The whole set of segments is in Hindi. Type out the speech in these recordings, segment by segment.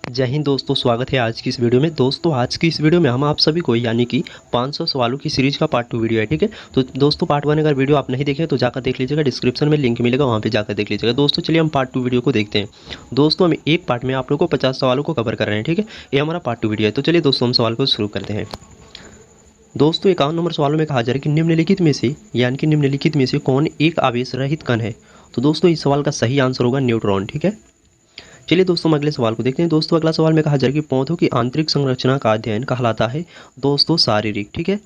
जय हिंद दोस्तों, स्वागत है आज की इस वीडियो में। दोस्तों आज की इस वीडियो में हम आप सभी को यानी कि 500 सवालों की सीरीज का पार्ट 2 वीडियो है, ठीक है। तो दोस्तों पार्ट 1 अगर वीडियो आप नहीं देखें तो जाकर देख लीजिएगा, डिस्क्रिप्शन में लिंक मिलेगा, वहाँ पे जाकर देख लीजिएगा। दोस्तों चलिए हम पार्ट 2 वीडियो को देखते हैं। दोस्तों हम एक पार्ट में आप लोग को 50 सवालों को कवर कर रहे हैं, ठीक है। ये हमारा पार्ट 2 वीडियो है। तो चलिए दोस्तों हम सवाल को शुरू करते हैं। दोस्तों 51 नंबर सवालों में कहा जा रहा है कि निम्नलिखित में से कौन एक आवेश रहित कण है। तो दोस्तों इस सवाल का सही आंसर होगा न्यूट्रॉन, ठीक है। चलिए दोस्तों हम अगले सवाल को देखते हैं। दोस्तों अगला सवाल में कहा जा रहा है कि पौधों की आंतरिक संरचना का अध्ययन कहलाता है दोस्तों शारीरिक, ठीक है।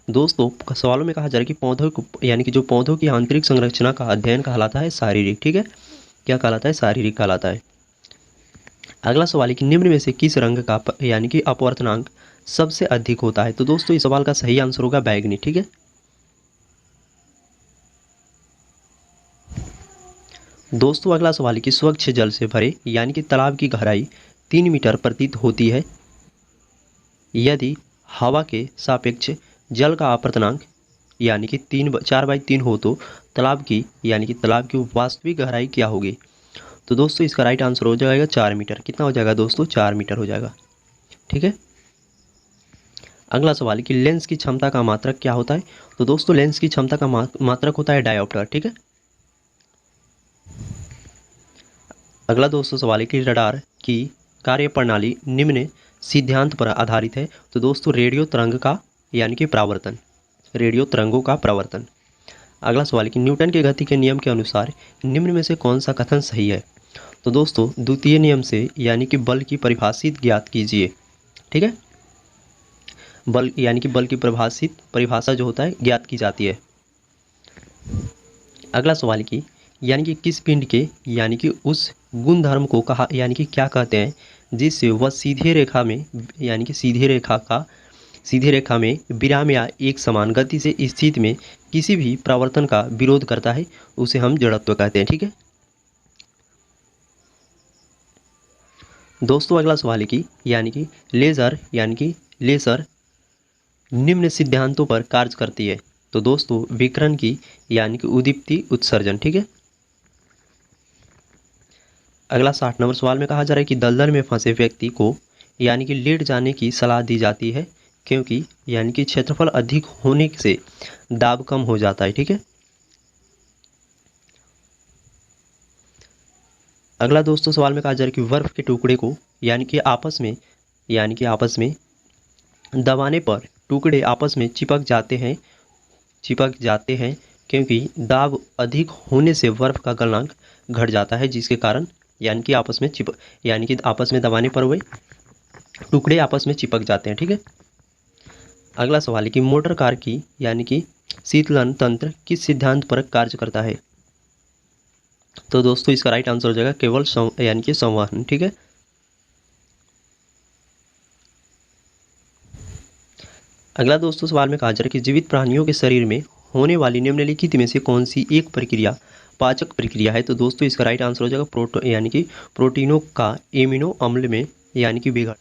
दोस्तों सवालों में कहा जा रहा है कि पौधों को यानी कि जो पौधों की आंतरिक संरचना का अध्ययन कहलाता है शारीरिक, ठीक है। क्या कहलाता है? शारीरिक कहलाता है। अगला सवाल है कि निम्न में से किस रंग का यानी कि अपवर्तनांक सबसे अधिक होता है। तो दोस्तों इस सवाल का सही आंसर होगा बैगनी, ठीक है। दोस्तों अगला सवाल है कि स्वच्छ जल से भरे यानी कि तालाब की गहराई 3 मीटर प्रतीत होती है यदि हवा के सापेक्ष जल का अपवर्तनांक यानी कि 4/3 हो तो तालाब की वास्तविक गहराई क्या होगी। तो दोस्तों इसका राइट आंसर हो जाएगा 4 मीटर। कितना हो जाएगा दोस्तों? 4 मीटर हो जाएगा, ठीक है। अगला सवाल है कि लेंस की क्षमता का मात्रक क्या होता है। तो दोस्तों लेंस की क्षमता का मात्रक होता है डायोप्टर, ठीक है। अगला दोस्तों सवाल है कि रडार की कार्यप्रणाली निम्न सिद्धांत पर आधारित है। तो दोस्तों रेडियो तरंग का यानी कि परावर्तन, रेडियो तरंगों का परावर्तन। अगला सवाल है कि न्यूटन के गति के नियम के अनुसार निम्न में से कौन सा कथन सही है। तो दोस्तों द्वितीय नियम से यानी कि बल की परिभाषित ज्ञात कीजिए, ठीक है। बल यानी कि बल की परिभाषा जो होता है ज्ञात की जाती है। अगला सवाल की यानी कि किस पिंड के यानी कि उस गुण धर्म को कहा यानी कि क्या कहते हैं जिससे वह सीधी रेखा में यानी कि सीधी रेखा में विराम या एक समान गति से स्थिति में किसी भी परावर्तन का विरोध करता है, उसे हम जड़त्व कहते हैं, ठीक है। दोस्तों अगला सवाल है कि लेजर निम्न सिद्धांतों पर कार्य करती है। तो दोस्तों विकिरण की यानी कि उद्दीप्ति उत्सर्जन, ठीक है। अगला 60 नंबर सवाल में कहा जा रहा है कि दलदल में फंसे व्यक्ति को यानी कि लेट जाने की सलाह दी जाती है क्योंकि यानी कि क्षेत्रफल अधिक होने से दाब कम हो जाता है, ठीक है। अगला दोस्तों सवाल में कहा जा रहा है कि बर्फ के टुकड़े को यानी कि आपस में दबाने पर टुकड़े आपस में चिपक जाते हैं क्योंकि दाब अधिक होने से बर्फ का गलनांक घट जाता है जिसके कारण यानी कि आपस में दबाने पर वे टुकड़े आपस में चिपक जाते हैं, ठीक है। अगला सवाल है कि मोटर कार की यानी कि शीतलन तंत्र किस सिद्धांत पर कार्य करता है। तो दोस्तों इसका राइट आंसर हो जाएगा केवल यानी कि संवहन, ठीक है। अगला दोस्तों सवाल में कहा जा रहा है कि जीवित प्राणियों के शरीर में होने वाली निम्नलिखित में से कौन सी एक प्रक्रिया पाचक प्रक्रिया है। तो दोस्तों इसका राइट आंसर हो जाएगा प्रोटीनों का एमिनो अम्ल में यानी कि बिगड़।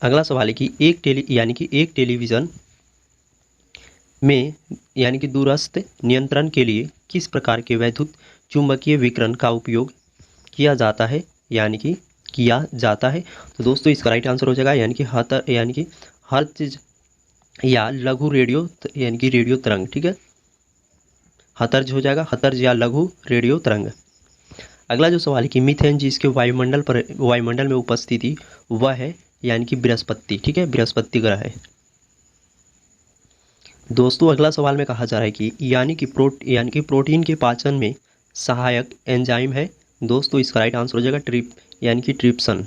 अगला सवाल है कि एक टेलीविज़न में यानी कि दूरस्थ नियंत्रण के लिए किस प्रकार के वैद्युत चुंबकीय विकिरण का उपयोग किया जाता है। तो दोस्तों इसका राइट आंसर हो जाएगा यानी कि हर्ट्ज या लघु रेडियो यानी कि रेडियो तरंग, ठीक है। हतर्ज हो जाएगा, हतर्ज या लघु रेडियो तरंग। अगला जो सवाल है कि मीथेन जिसके वायुमंडल में उपस्थिति वह है यानी कि बृहस्पति, ठीक है, बृहस्पति ग्रह है। दोस्तों अगला सवाल में कहा जा रहा है कि यानी कि प्रोटीन के पाचन में सहायक एंजाइम है। दोस्तों इसका राइट आंसर हो जाएगा ट्रिप्सन।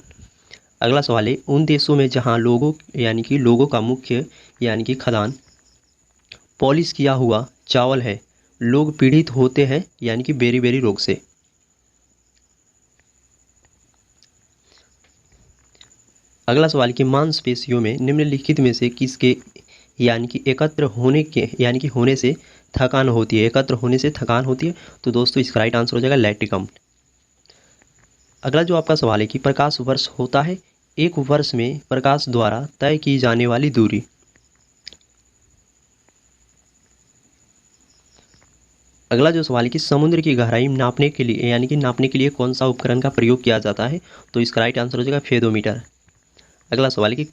अगला सवाल है उन देशों में जहां लोगों का मुख्य यानी कि खाद्यान्न पॉलिश किया हुआ चावल है, लोग पीड़ित होते हैं यानी कि बेरी रोग से। अगला सवाल कि मांसपेशियों में निम्नलिखित में से किसके यानी कि होने से थकान होती है। तो दोस्तों इसका राइट आंसर हो जाएगा लैक्टिकम। अगला जो आपका सवाल है कि प्रकाश वर्ष होता है एक वर्ष में प्रकाश द्वारा तय की जाने वाली दूरी। अगला जो सवाल है कि समुद्र की गहराई नापने के लिए यानी कि नापने के लिए कौन सा उपकरण का प्रयोग किया जाता है, तो इसका राइट आंसर हो जाएगा फेदोमीटर। अगला सवाल है कि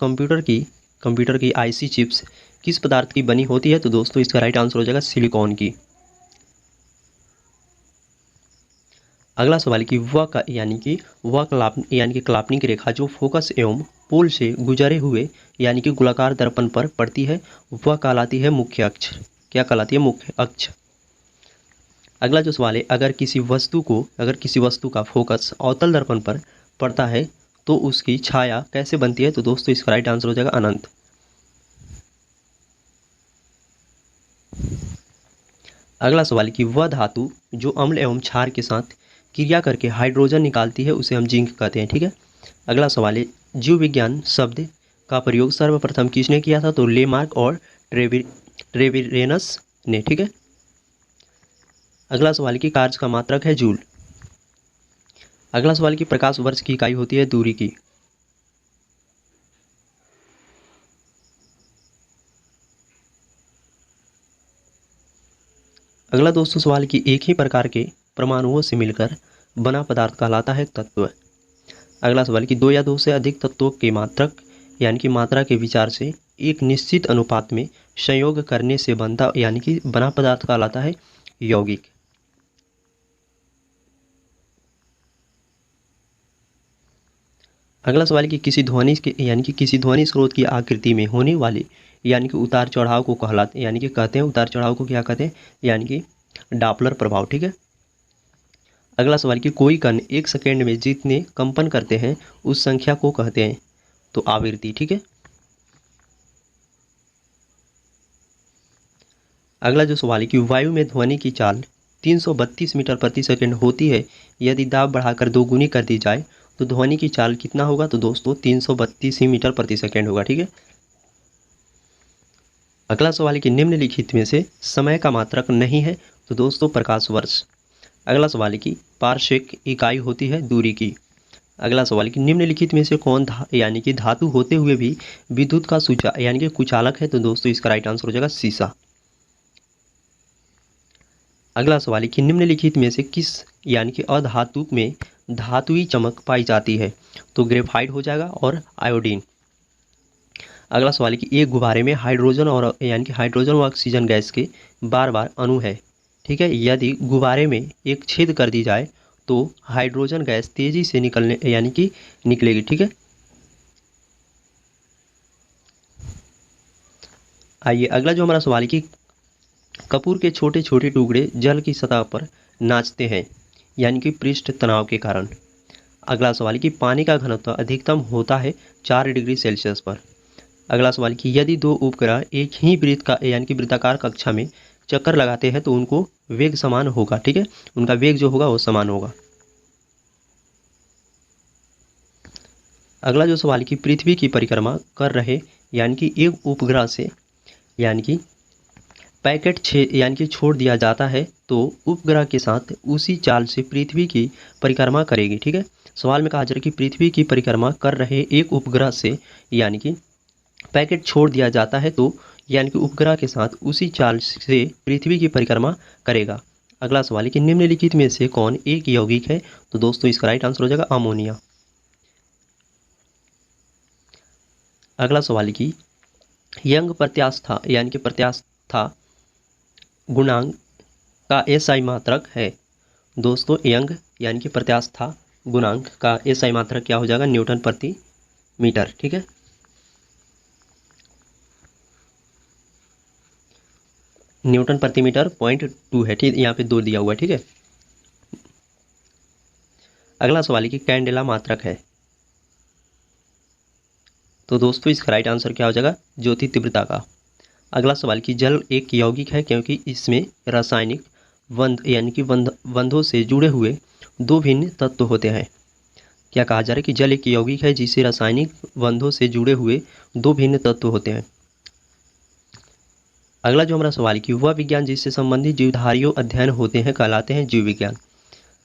कंप्यूटर की आईसी चिप्स किस पदार्थ की बनी होती है, तो दोस्तों इसका राइट आंसर हो जाएगा सिलिकॉन की। अगला सवाल है कि यानी कि काल्पनिक रेखा जो फोकस एवं पोल से गुजरे हुए यानी कि गोलाकार दर्पण पर पड़ती है वह कहलाती है मुख्य अक्ष। क्या कहलाती है? मुख्य अक्ष। अगला जो सवाल है अगर किसी वस्तु का फोकस अवतल दर्पण पर पड़ता है तो उसकी छाया कैसे बनती है, तो दोस्तों इसका राइट आंसर हो जाएगा अनंत। अगला सवाल है कि वह धातु जो अम्ल एवं क्षार के साथ क्रिया करके हाइड्रोजन निकालती है उसे हम जिंक कहते हैं। ठीक है। अगला सवाल है जीव विज्ञान शब्द का प्रयोग सर्वप्रथम किसने किया था, तो लेमार्क और ट्रेविरेनस ने। ठीक है। अगला सवाल की कार्य का मात्रक है जूल। अगला सवाल की प्रकाश वर्ष की इकाई होती है दूरी की। अगला दोस्तों सवाल की एक ही प्रकार के परमाणुओं से मिलकर बना पदार्थ कहलाता है तत्व। अगला सवाल कि दो या दो से अधिक तत्वों के मात्रक यानी कि मात्रा के विचार से एक निश्चित अनुपात में संयोग करने से बनता यानी कि बना पदार्थ कहलाता है यौगिक। अगला सवाल कि किसी ध्वनि स्रोत की आकृति में होने वाले यानी कि उतार चढ़ाव को कहते हैं उतार चढ़ाव को क्या कहते हैं, यानी कि डापलर प्रभाव। ठीक है। अगला सवाल कि कोई कण एक सेकेंड में जितने कंपन करते हैं उस संख्या को कहते हैं, तो आवृत्ति। ठीक है। अगला जो सवाल है कि वायु में ध्वनि की चाल 332 मीटर प्रति सेकंड होती है, यदि दाब बढ़ाकर दोगुनी कर दी जाए तो ध्वनि की चाल कितना होगा, तो दोस्तों 332 ही मीटर प्रति सेकंड होगा। ठीक है। अगला सवाल है कि निम्नलिखित में से समय का मात्रक नहीं है, तो दोस्तों प्रकाश वर्ष। अगला सवाल है कि पारसेक इकाई होती है दूरी की। अगला सवाल है कि निम्नलिखित में से कौन यानी कि धातु होते हुए भी विद्युत का यानी कि कुचालक है, तो दोस्तों इसका राइट आंसर हो जाएगा शीशा। अगला सवाल है कि निम्नलिखित में से किस यानी कि अधातु में धातुई चमक पाई जाती है, तो ग्रेफाइट हो जाएगा और आयोडीन। अगला सवाल है कि एक गुब्बारे में हाइड्रोजन व ऑक्सीजन गैस के बार बार अणु है। ठीक है। यदि गुब्बारे में एक छेद कर दी जाए तो हाइड्रोजन गैस तेजी से निकलेगी। ठीक है। आइए अगला जो हमारा सवाल है कि कपूर के छोटे छोटे टुकड़े जल की सतह पर नाचते हैं यानी कि पृष्ठ तनाव के कारण। अगला सवाल है कि पानी का घनत्व अधिकतम होता है 4 डिग्री सेल्सियस पर। अगला सवाल कि यदि दो उपग्रह एक ही वृत्ताकार कक्षा में चक्कर लगाते हैं तो उनको वेग समान होगा। ठीक है। उनका वेग जो होगा वो समान होगा। अगला जो सवाल कि पृथ्वी की परिक्रमा कर रहे यानी कि एक उपग्रह से यानी कि पैकेट छोड़ दिया जाता है तो उपग्रह के साथ उसी चाल से पृथ्वी की परिक्रमा करेगी। ठीक है। सवाल में कहा जा रहा है कि पृथ्वी की परिक्रमा कर रहे एक उपग्रह से यानी कि पैकेट छोड़ दिया जाता है तो यानी कि उपग्रह के साथ उसी चाल से पृथ्वी की परिक्रमा करेगा। अगला सवाल है कि निम्नलिखित में से कौन एक यौगिक है, तो दोस्तों इसका राइट आंसर हो जाएगा अमोनिया। अगला सवाल है कि यंग प्रत्यास्था गुणांक का एसआई मात्रक है। दोस्तों यंग यानी कि प्रत्यास्था गुणांक का एसआई मात्रक क्या हो जाएगा, न्यूटन प्रति मीटर। ठीक है। न्यूटन प्रति मीटर 0.2 है। ठीक, यहाँ पे 2 दिया हुआ है। ठीक है। अगला सवाल है कि कैंडेला मात्रक है, तो दोस्तों इसका राइट आंसर क्या हो जाएगा, ज्योति तीव्रता का। अगला सवाल कि जल एक यौगिक है क्योंकि इसमें रासायनिक बंधों से जुड़े हुए दो भिन्न तत्व होते हैं। क्या कहा जा रहा है कि जल एक यौगिक है जिसे रासायनिक बंधों से जुड़े हुए दो भिन्न तत्व होते हैं। अगला जो हमारा सवाल कि वह विज्ञान जिससे संबंधित जीवधारियों अध्ययन होते हैं कहलाते हैं जीव विज्ञान।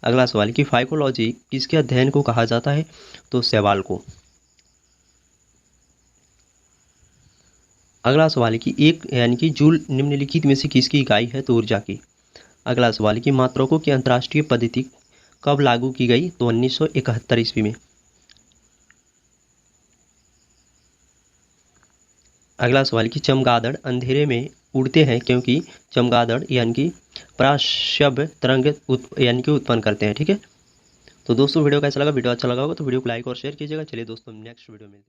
अगला सवाल कि फाइकोलॉजी किसके अध्ययन को कहा जाता है, तो शैवाल को। अगला सवाल है कि एक यानी कि जूल निम्नलिखित में से किसकी इकाई है, तो ऊर्जा की। अगला सवाल कि मात्रकों की अंतर्राष्ट्रीय पद्धति कब लागू की गई? तो 1971 ईस्वी में। अगला सवाल कि चमगादड़ अंधेरे में उड़ते हैं क्योंकि चमगादड़ यानी कि पराश्रव्य तरंग यानी कि उत्पन्न करते हैं। ठीक है, तो दोस्तों वीडियो कैसा लगा? वीडियो अच्छा लगा होगा तो वीडियो को लाइक और शेयर कीजिएगा। चलिए दोस्तों नेक्स्ट वीडियो में मिलते हैं।